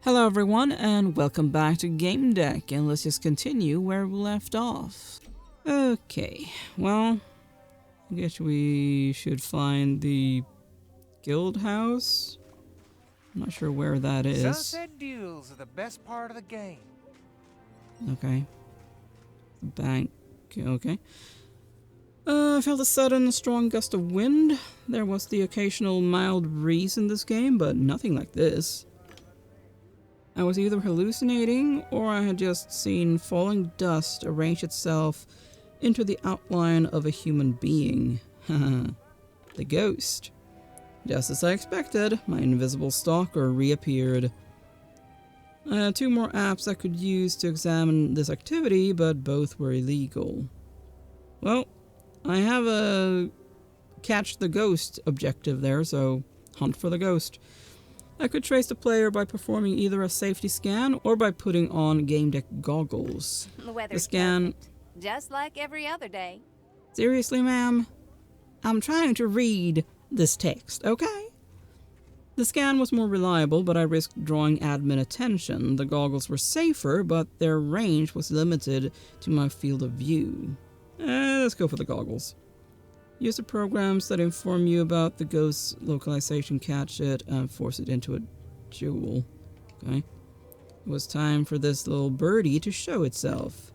Hello everyone and welcome back to Gamedec, and let's just continue where we left off. Okay, well, I guess we should find the guild house. I'm not sure where that is. Sunset deals are the best part of the game. Okay. Bank, okay. I felt a sudden strong gust of wind. There was the occasional mild breeze in this game, but nothing like this. I was either hallucinating, or I had just seen falling dust arrange itself into the outline of a human being. The ghost. Just as I expected, my invisible stalker reappeared. I had two more apps I could use to examine this activity, but both were illegal. Well, I have a catch the ghost objective there, so hunt for the ghost. I could trace the player by performing either a safety scan or by putting on Gamedec goggles. The weather's scan... perfect, just like every other day. Seriously, ma'am? I'm trying to read this text, okay? The scan was more reliable, but I risked drawing admin attention. The goggles were safer, but their range was limited to my field of view. Let's go for the goggles. Use the programs that inform you about the ghost's localization, catch it, and force it into a jewel. Okay. It was time for this little birdie to show itself.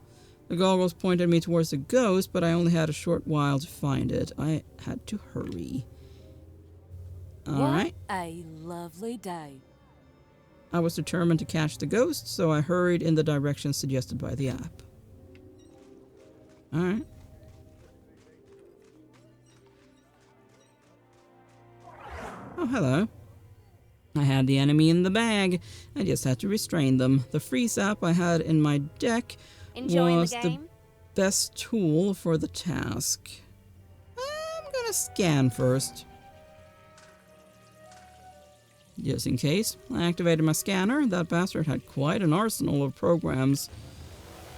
The goggles pointed me towards the ghost, but I only had a short while to find it. I had to hurry. Alright. What a lovely day. I was determined to catch the ghost, so I hurried in the direction suggested by the app. Alright. Oh, hello. I had the enemy in the bag. I just had to restrain them. The freeze app I had in my deck was the best tool for the task. I'm gonna scan first. Just in case. I activated my scanner. That bastard had quite an arsenal of programs.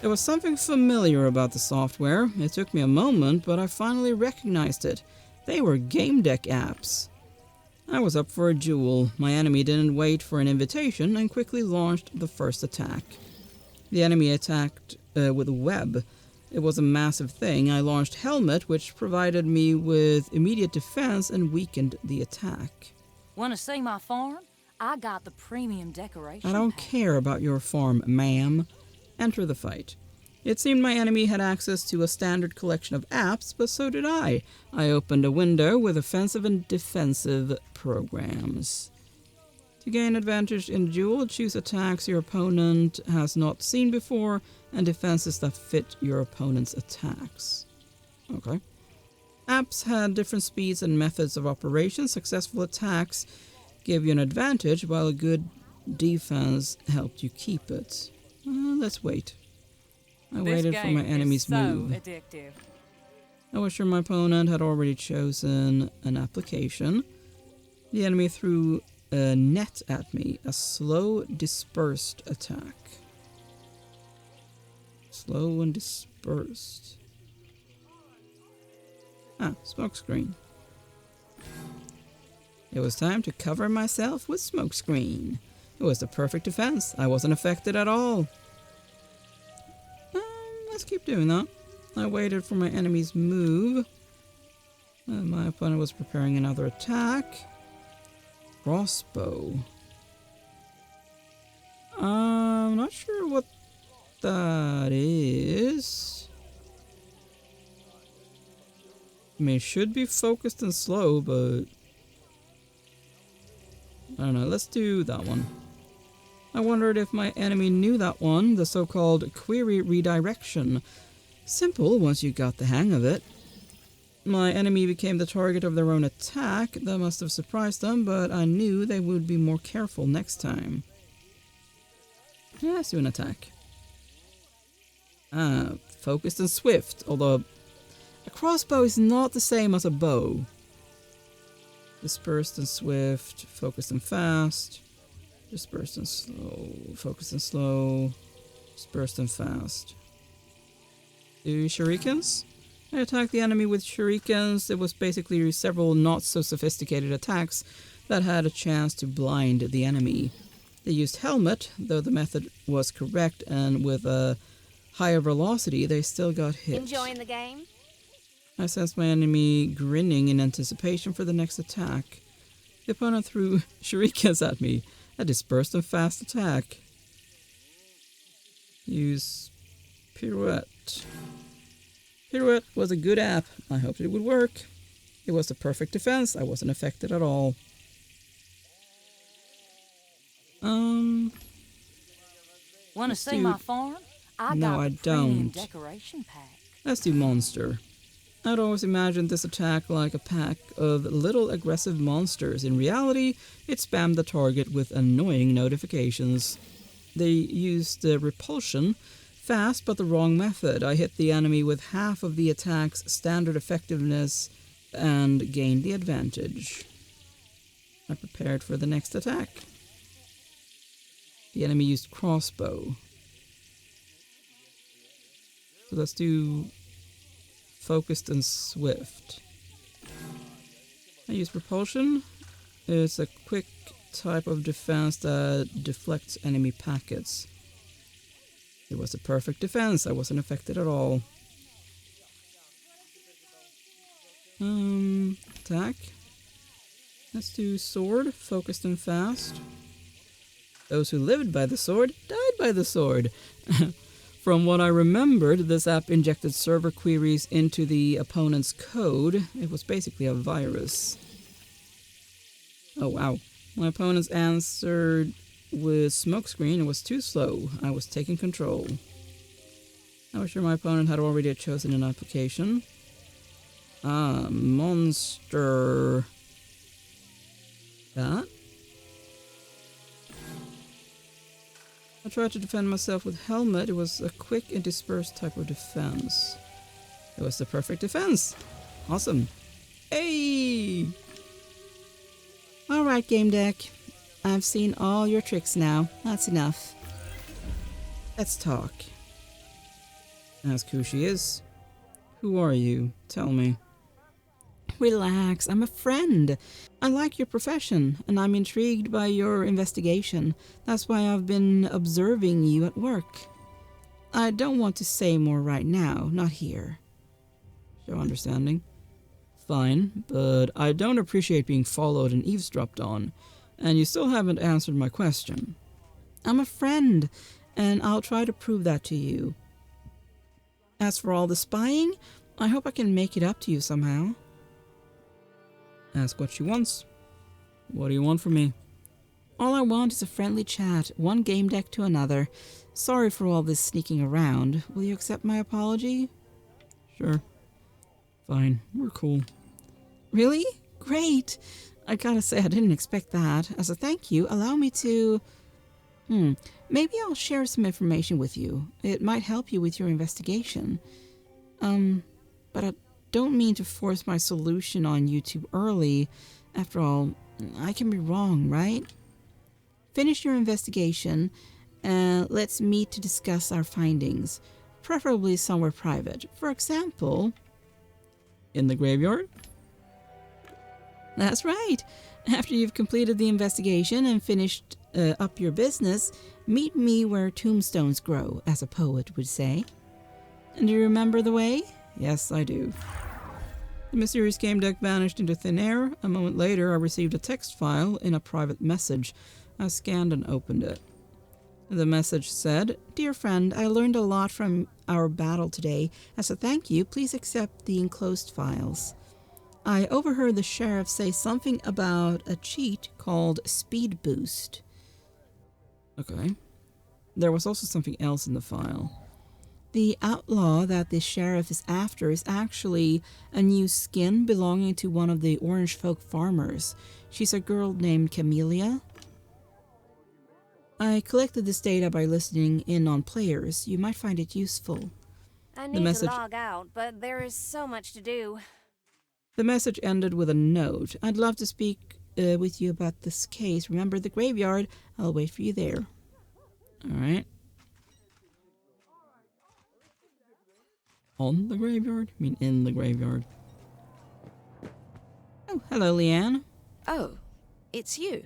There was something familiar about the software. It took me a moment, but I finally recognized it. They were Gamedec apps. I was up for a duel. My enemy didn't wait for an invitation and quickly launched the first attack. The enemy attacked with a web. It was a massive thing. I launched Helmet, which provided me with immediate defense and weakened the attack. Want to see my farm? I got the premium decoration. I don't care about your farm, ma'am. Enter the fight. It seemed my enemy had access to a standard collection of apps, but so did I. I opened a window with offensive and defensive programs. To gain advantage in duel, choose attacks your opponent has not seen before and defenses that fit your opponent's attacks. Okay. Apps had different speeds and methods of operation. Successful attacks gave you an advantage, while a good defense helped you keep it. Let's wait. I waited for my enemy's move. Addictive. I was sure my opponent had already chosen an application. The enemy threw a net at me, a slow, dispersed attack. Slow and dispersed. Smokescreen. It was time to cover myself with smokescreen. It was the perfect defense. I wasn't affected at all. Let's keep doing that. I waited for my enemy's move. My opponent was preparing another attack. Crossbow. I'm not sure what that is. I mean, it should be focused and slow, but I don't know. Let's do that one. I wondered if my enemy knew that one, the so-called query redirection. Simple once you got the hang of it. My enemy became the target of their own attack. That must have surprised them, but I knew they would be more careful next time. Yeah, let's do an attack. Focused and swift, although a crossbow is not the same as a bow. Dispersed and swift, focused and fast. Dispersed and slow, focused and slow, dispersed and fast. Do shurikens? I attacked the enemy with shurikens. It was basically several not so sophisticated attacks that had a chance to blind the enemy. They used helmet, though the method was correct, and with a higher velocity, they still got hit. Enjoying the game? I sensed my enemy grinning in anticipation for the next attack. The opponent threw shurikens at me, a dispersed and fast attack. Use pirouette. Pirouette was a good app. I hoped it would work. It was the perfect defense. I wasn't affected at all. Want to Let's see do- my farm? I No, got I the premium don't. decoration pack. Let's do monster. I'd always imagined this attack like a pack of little aggressive monsters. In reality, it spammed the target with annoying notifications. They used repulsion, fast but the wrong method. I hit the enemy with half of the attack's standard effectiveness and gained the advantage. I prepared for the next attack. The enemy used crossbow. So let's do focused and swift. I use propulsion. It's a quick type of defense that deflects enemy packets. It was a perfect defense. I wasn't affected at all. Attack. Let's do sword, focused and fast. Those who lived by the sword died by the sword. From what I remembered, this app injected server queries into the opponent's code. It was basically a virus. Oh wow. My opponent's answered with smokescreen. It was too slow. I was taking control. I was sure my opponent had already chosen an application. Monster. That? I tried to defend myself with helmet. It was a quick and dispersed type of defense. It was the perfect defense. Awesome. Hey! Alright, Gamedec. I've seen all your tricks now. That's enough. Let's talk. Ask who she is. Who are you? Tell me. Relax, I'm a friend. I like your profession, and I'm intrigued by your investigation. That's why I've been observing you at work. I don't want to say more right now, not here. Show understanding. Fine, but I don't appreciate being followed and eavesdropped on, and you still haven't answered my question. I'm a friend, and I'll try to prove that to you. As for all the spying, I hope I can make it up to you somehow. Ask what she wants. What do you want from me? All I want is a friendly chat, one Gamedec to another. Sorry for all this sneaking around. Will you accept my apology? Sure. Fine, we're cool. Really? Great! I gotta say, I didn't expect that. As a thank you, allow me to... maybe I'll share some information with you. It might help you with your investigation. But I don't mean to force my solution on you too early. After all, I can be wrong, right? Finish your investigation, and let's meet to discuss our findings. Preferably somewhere private. For example... In the graveyard? That's right. After you've completed the investigation and finished up your business, meet me where tombstones grow, as a poet would say. And do you remember the way? Yes, I do. The mysterious Gamedec vanished into thin air. A moment later, I received a text file in a private message. I scanned and opened it. The message said, Dear friend, I learned a lot from our battle today. As a thank you, please accept the enclosed files. I overheard the sheriff say something about a cheat called Speed Boost. Okay. There was also something else in the file. The outlaw that the sheriff is after is actually a new skin belonging to one of the Orange Folk farmers. She's a girl named Camellia. I collected this data by listening in on players. You might find it useful. I need message- to log out, but there is so much to do. The message ended with a note. I'd love to speak with you about this case. Remember the graveyard? I'll wait for you there. Alright. On the graveyard? I mean in the graveyard. Oh, hello, Leanne. Oh, it's you.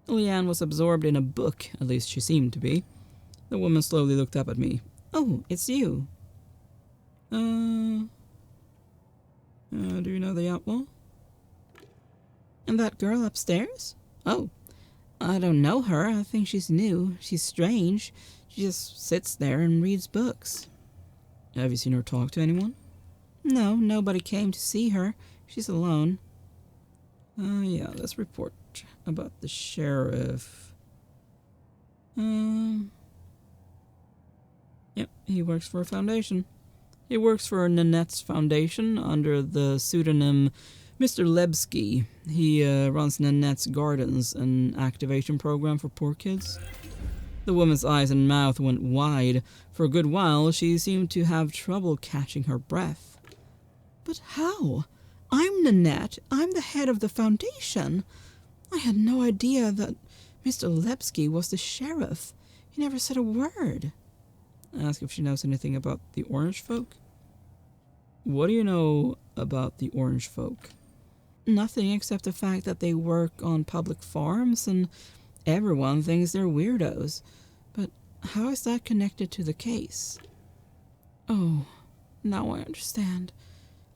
Leanne was absorbed in a book, at least she seemed to be. The woman slowly looked up at me. Oh, it's you. Do you know the Outlaw? And that girl upstairs? Oh, I don't know her. I think she's new. She's strange. She just sits there and reads books. Have you seen her talk to anyone? No, nobody came to see her. She's alone. Yeah, let's report about the sheriff. Yep, he works for a foundation. He works for Nanette's foundation under the pseudonym Mr. Lebsky. He runs Nanette's Gardens, an activation program for poor kids. The woman's eyes and mouth went wide. For a good while, she seemed to have trouble catching her breath. But how? I'm Nanette. I'm the head of the foundation. I had no idea that Mr. Lebsky was the sheriff. He never said a word. Ask if she knows anything about the Orange Folk. What do you know about the Orange Folk? Nothing except the fact that they work on public farms and everyone thinks they're weirdos. But how is that connected to the case? Oh, now I understand.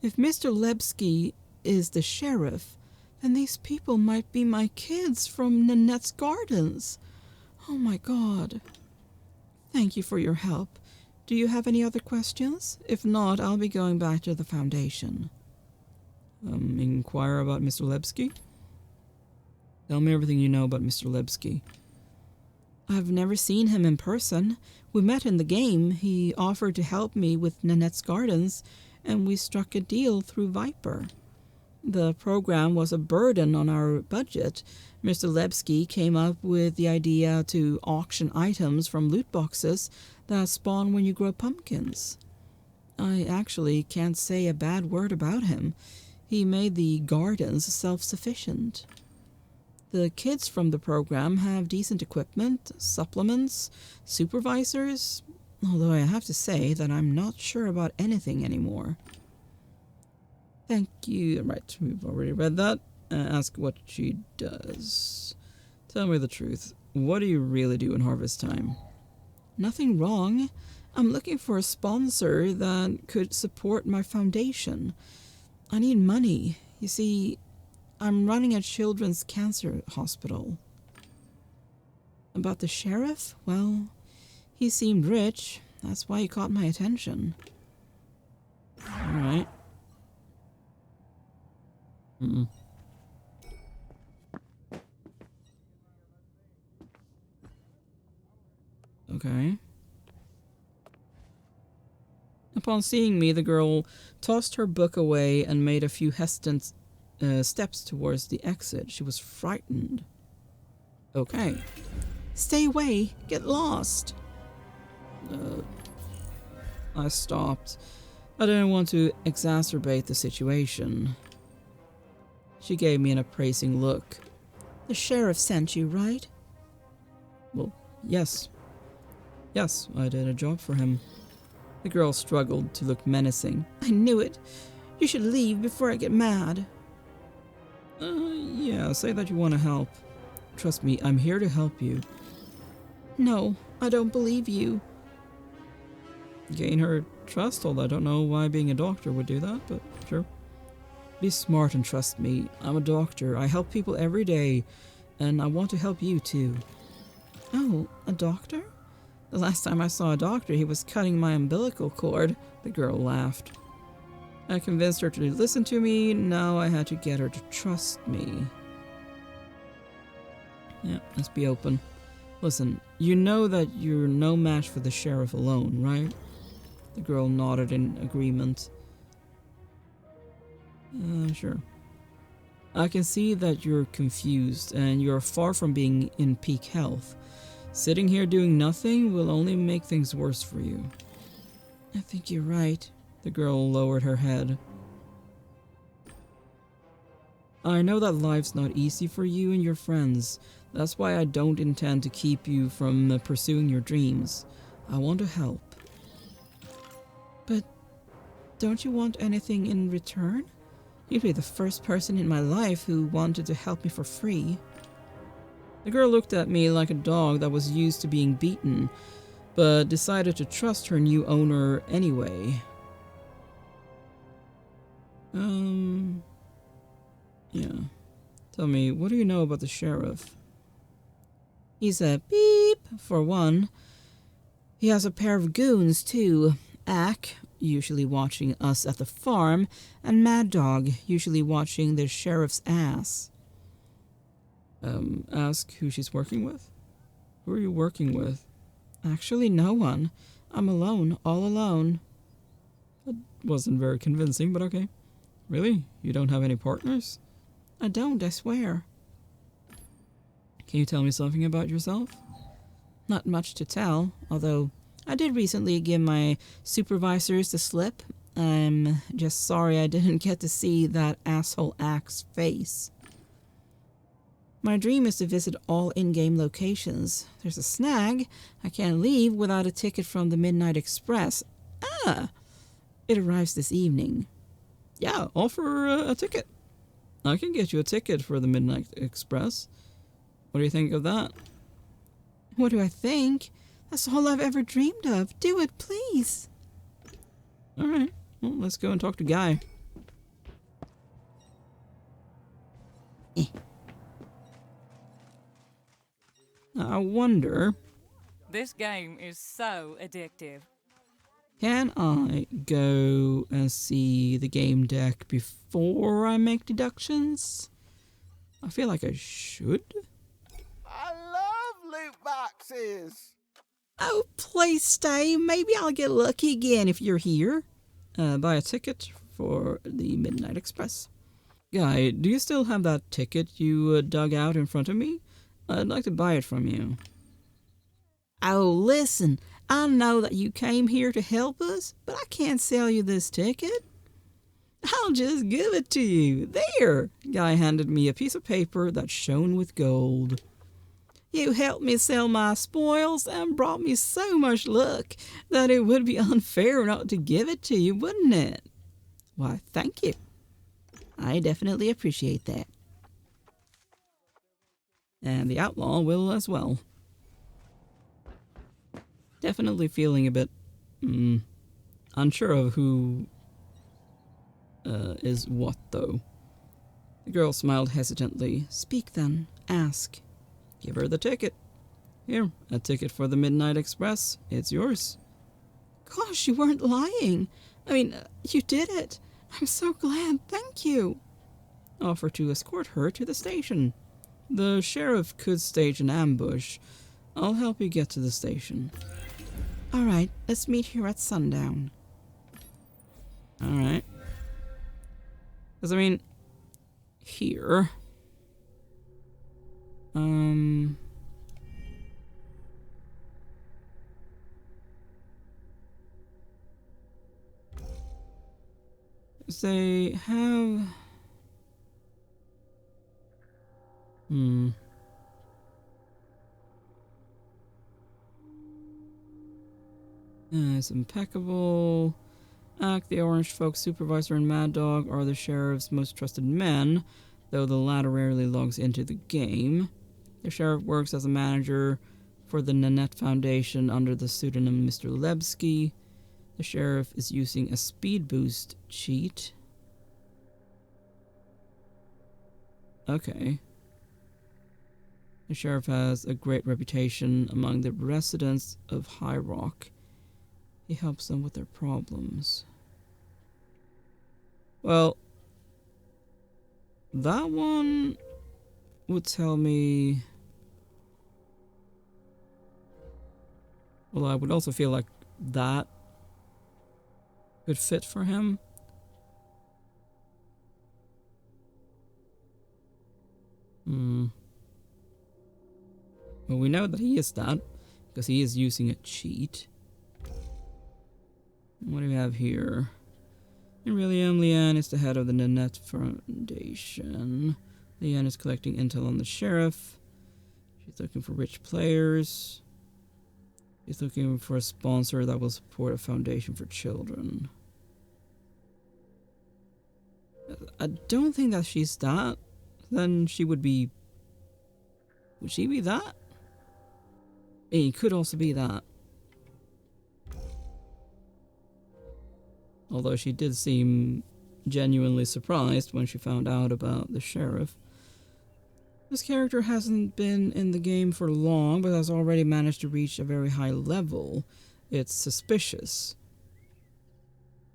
If Mr. Lebsky is the sheriff, then these people might be my kids from Nanette's Gardens. Oh my God. Thank you for your help. Do you have any other questions? If not, I'll be going back to the foundation. Inquire about Mr. Lebsky? Tell me everything you know about Mr. Lebsky. I've never seen him in person. We met in the game. He offered to help me with Nanette's Gardens, and we struck a deal through Viper. The program was a burden on our budget. Mr. Lebsky came up with the idea to auction items from loot boxes that spawn when you grow pumpkins. I actually can't say a bad word about him. He made the gardens self-sufficient. The kids from the program have decent equipment, supplements, supervisors, although I have to say that I'm not sure about anything anymore. Thank you. Right, we've already read that. Ask what she does. Tell me the truth. What do you really do in harvest time? Nothing wrong. I'm looking for a sponsor that could support my foundation. I need money. You see, I'm running a children's cancer hospital. About the sheriff? Well, he seemed rich. That's why he caught my attention. Alright. Okay. Upon seeing me, the girl tossed her book away and made a few hesitant steps towards the exit. She was frightened. Okay. Stay away. Get lost. I stopped. I didn't want to exacerbate the situation. She gave me an appraising look. The sheriff sent you, right? Well, yes. Yes, I did a job for him. The girl struggled to look menacing. I knew it. You should leave before I get mad. Yeah, say that you want to help. Trust me, I'm here to help you. No, I don't believe you. Gain her trust, although I don't know why being a doctor would do that, but sure. Be smart and trust me. I'm a doctor. I help people every day, and I want to help you too. Oh, a doctor? The last time I saw a doctor, he was cutting my umbilical cord. The girl laughed. I convinced her to listen to me. Now I had to get her to trust me. Yeah, let's be open. Listen, you know that you're no match for the sheriff alone, right? The girl nodded in agreement. Sure. I can see that you're confused and you're far from being in peak health. Sitting here doing nothing will only make things worse for you. I think you're right. The girl lowered her head. I know that life's not easy for you and your friends. That's why I don't intend to keep you from pursuing your dreams. I want to help. But don't you want anything in return? You'd be the first person in my life who wanted to help me for free. The girl looked at me like a dog that was used to being beaten, but decided to trust her new owner anyway. Yeah. Tell me, what do you know about the sheriff? He's a beep, for one. He has a pair of goons, too. Ack, usually watching us at the farm, and Mad Dog, usually watching the sheriff's ass. Ask who she's working with? Who are you working with? Actually, no one. I'm alone, all alone. That wasn't very convincing, but okay. Really? You don't have any partners? I don't, I swear. Can you tell me something about yourself? Not much to tell, although I did recently give my supervisors the slip. I'm just sorry I didn't get to see that asshole Axe face. My dream is to visit all in-game locations. There's a snag. I can't leave without a ticket from the Midnight Express. Ah! It arrives this evening. Yeah, offer a ticket. I can get you a ticket for the Midnight Express. What do you think of that? What do I think? That's all I've ever dreamed of. Do it, please. Alright, well, let's go and talk to Guy. I wonder... This game is so addictive. Can I go and see the game deck before I make deductions? I feel like I should. I love loot boxes. Oh, please stay. Maybe I'll get lucky again if you're here. Buy a ticket for the Midnight Express. Guy, do you still have that ticket you dug out in front of me? I'd like to buy it from you. Oh, listen. I know that you came here to help us, but I can't sell you this ticket. I'll just give it to you. There! Guy handed me a piece of paper that shone with gold. You helped me sell my spoils and brought me so much luck that it would be unfair not to give it to you, wouldn't it? Why, thank you. I definitely appreciate that. And the Outlaw will as well. Definitely feeling a bit unsure of who is what, though. The girl smiled hesitantly. Speak then. Ask. Give her the ticket. Here, a ticket for the Midnight Express. It's yours. Gosh, you weren't lying. I mean, you did it. I'm so glad. Thank you. Offer to escort her to the station. The sheriff could stage an ambush. I'll help you get to the station. All right, let's meet here at sundown. All right. Because, I mean, here... They have... It's impeccable. Ack, the Orange Folk Supervisor, and Mad Dog are the sheriff's most trusted men, though the latter rarely logs into the game. The sheriff works as a manager for the Nanette Foundation under the pseudonym Mr. Lebsky. The sheriff is using a speed boost cheat. Okay. The sheriff has a great reputation among the residents of High Rock. He helps them with their problems. Well, that one would tell me... Well, I would also feel like that could fit for him. Well, we know that he is that, because he is using a cheat. What do we have here? And William Leanne is the head of the Nanette Foundation. Leanne is collecting intel on the sheriff. She's looking for rich players. She's looking for a sponsor that will support a foundation for children. I don't think that she's that. Then she would be Would she be that? It could also be that. Although she did seem genuinely surprised when she found out about the sheriff. This character hasn't been in the game for long, but has already managed to reach a very high level. It's suspicious.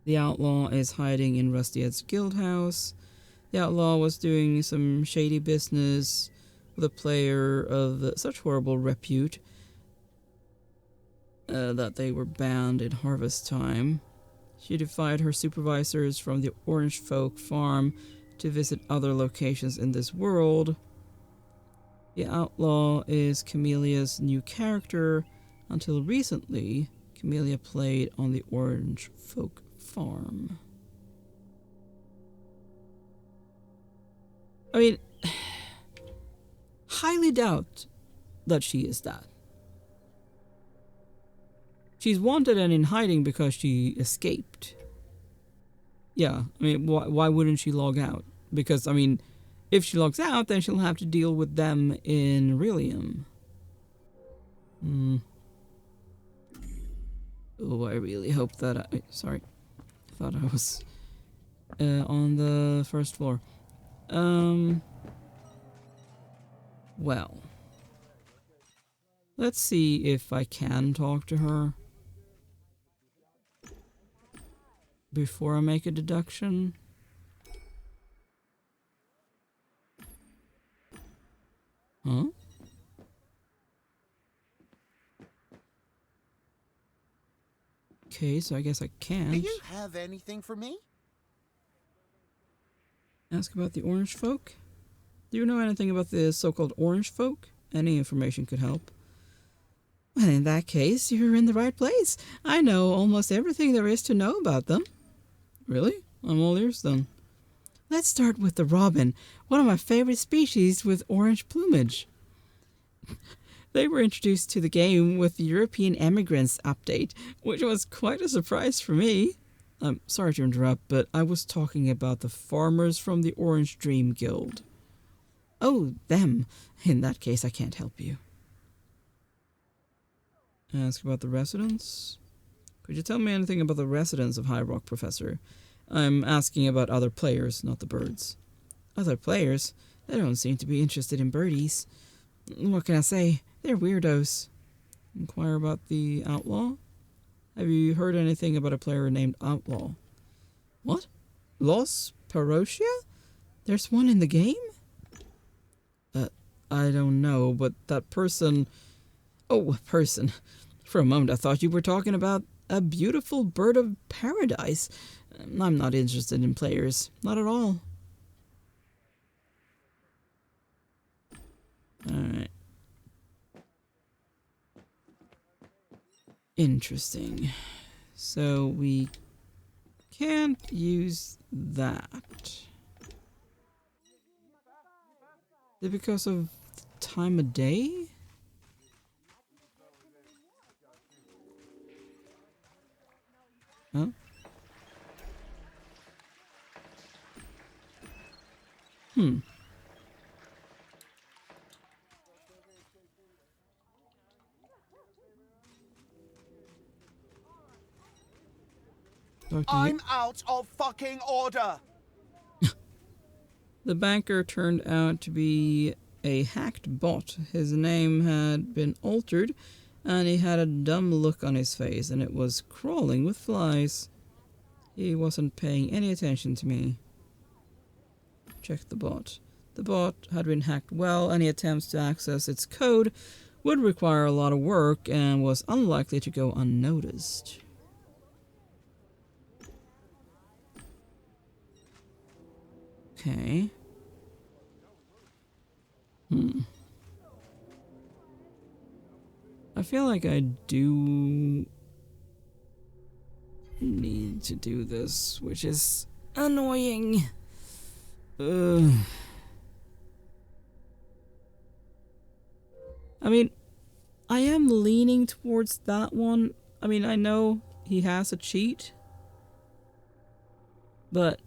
The outlaw is hiding in Rusty Ed's guild house. The outlaw was doing some shady business with a player of such horrible repute that they were banned in harvest time. She defied her supervisors from the Orange Folk farm to visit other locations in this world. The outlaw is Camelia's new character. Until recently, Camelia played on the Orange Folk farm. I mean, highly doubt that she is that. She's wanted and in hiding because she escaped. Yeah, I mean, why wouldn't she log out? Because, I mean, if she logs out, then she'll have to deal with them in Rillium. Oh, I really hope that sorry. I thought I was on the first floor. Well. Let's see if I can talk to her before I make a deduction. Huh? Okay, so I guess I can't. Do you have anything for me? Ask about the Orange Folk? Do you know anything about the so-called Orange Folk? Any information could help. Well, in that case, you're in the right place. I know almost everything there is to know about them. Really? I'm all ears then. Let's start with the robin, one of my favorite species with orange plumage. They were introduced to the game with the European Emigrants update, which was quite a surprise for me. I'm sorry to interrupt, but I was talking about the farmers from the Orange Dream Guild. Oh, them. In that case, I can't help you. Ask about the residents? Could you tell me anything about the residents of High Rock, Professor? I'm asking about other players, not the birds. Other players? They don't seem to be interested in birdies. What can I say? They're weirdos. Inquire about the Outlaw? Have you heard anything about a player named Outlaw? What? Los Perosia? There's one in the game? I don't know, but that person... Oh, person. For a moment I thought you were talking about a beautiful bird of paradise. I'm not interested in players. Not at all. Alright. Interesting. So we can't use that. Is it because of the time of day? Huh? I'm out of fucking order! The banker turned out to be a hacked bot. His name had been altered, and he had a dumb look on his face, and it was crawling with flies. He wasn't paying any attention to me. Check the bot. The bot had been hacked well. Any attempts to access its code would require a lot of work and was unlikely to go unnoticed. Okay. I feel like I do need to do this, which is annoying. I mean, I am leaning towards that one. I mean, I know he has a cheat, but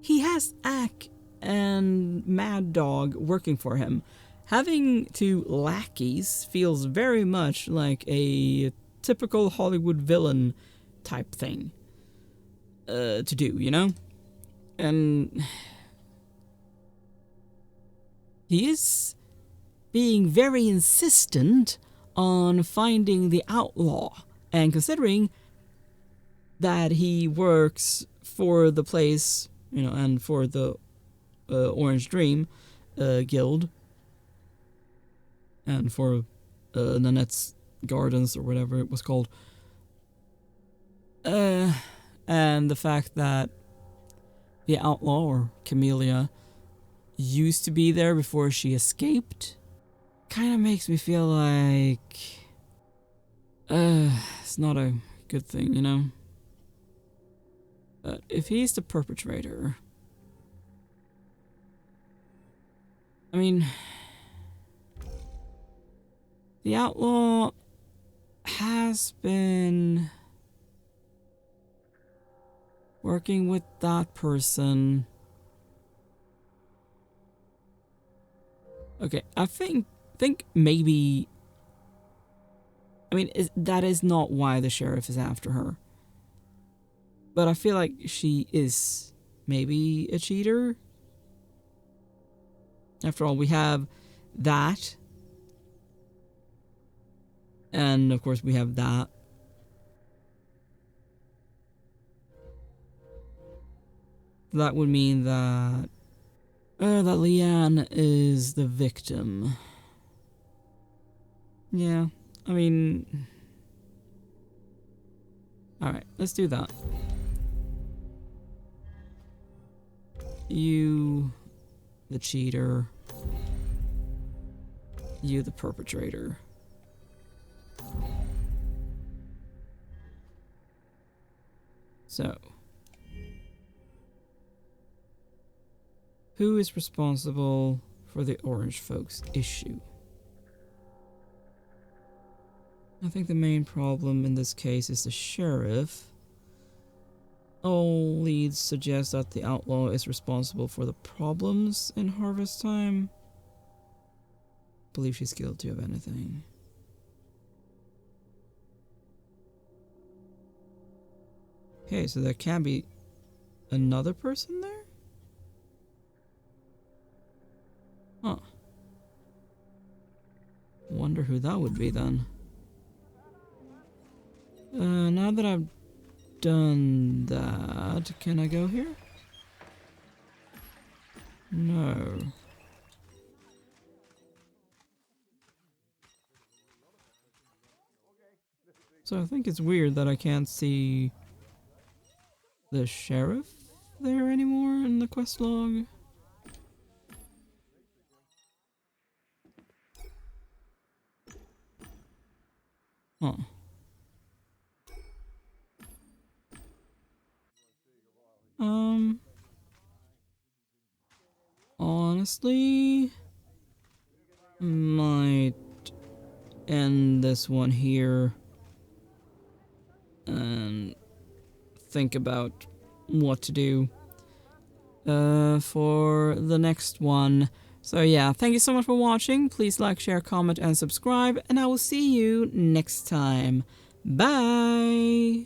he has Ack and Mad Dog working for him, having two lackeys feels very much like a typical Hollywood villain type thing to do, you know? And he is being very insistent on finding the outlaw, and considering that he works for the place, you know, and for the Orange Dream Guild, and for Nanette's Gardens, or whatever it was called, and the fact that the outlaw, or Camellia, used to be there before she escaped, kind of makes me feel like it's not a good thing, you know? But if he's the perpetrator, I mean, the outlaw has been working with that person. Okay, I think maybe, I mean, that is not why the sheriff is after her. But I feel like she is maybe a cheater. After all, we have that. And of course we have that. That would mean that Leanne is the victim. Yeah, I mean, alright, let's do that. You, the cheater. You, the perpetrator. So, who is responsible for the Orange Folks issue? I think the main problem in this case is the sheriff. All leads suggest that the outlaw is responsible for the problems in Harvest Time. I believe she's guilty of anything. Okay, so there can be another person there? Huh. Wonder who that would be then. Now that I've done that, can I go here? No. So I think it's weird that I can't see the sheriff there anymore in the quest log. Huh. Honestly, might end this one here and think about what to do for the next one. So yeah, thank you so much for watching. Please like, share, comment, and subscribe, and I will see you next time. Bye!